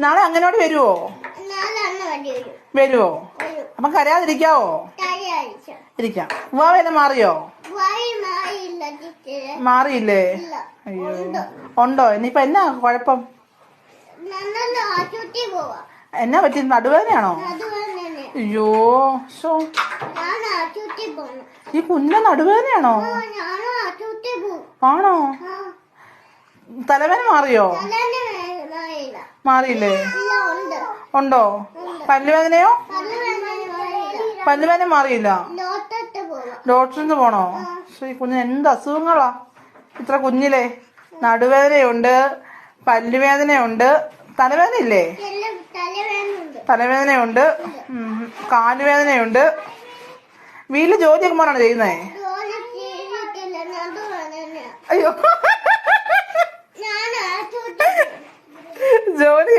നാളെ അങ്ങനോട് വരുവോ? വരുവോ? അപ്പൊ കരയാതിരിക്കാവോ? ഇരിക്കാം. ഉവ്വാവേനെ മാറിയോ? മാറിയില്ലേ? അയ്യോ, ഉണ്ടോ? ഇനിയിപ്പൊ എന്നാ കുഴപ്പം? എന്നാ പറ്റി? നടുവേദനയാണോ? അയ്യോ, ഈ കുഞ്ഞ നടുവേദനയാണോ? ആണോ? തലവേദന മാറിയോ? മാറിയില്ലേ? ഉണ്ടോ? പല്ലുവേദനയോ? പല്ലുവേദന മാറിയില്ല. ഡോക്ടറിന് പോണോ? ഈ കുഞ്ഞിന് എന്ത് അസുഖങ്ങളാ ഇത്ര കുഞ്ഞിലെ? നടുവേദനയുണ്ട്, പല്ലുവേദനയുണ്ട്, തലവേദന ഇല്ലേ? തലവേദനയുണ്ട്, കാലുവേദനയുണ്ട്. വീട്ടില് ജോലിയൊക്കെ മോനാണ് ചെയ്യുന്നേ? അയ്യോ, ജോലി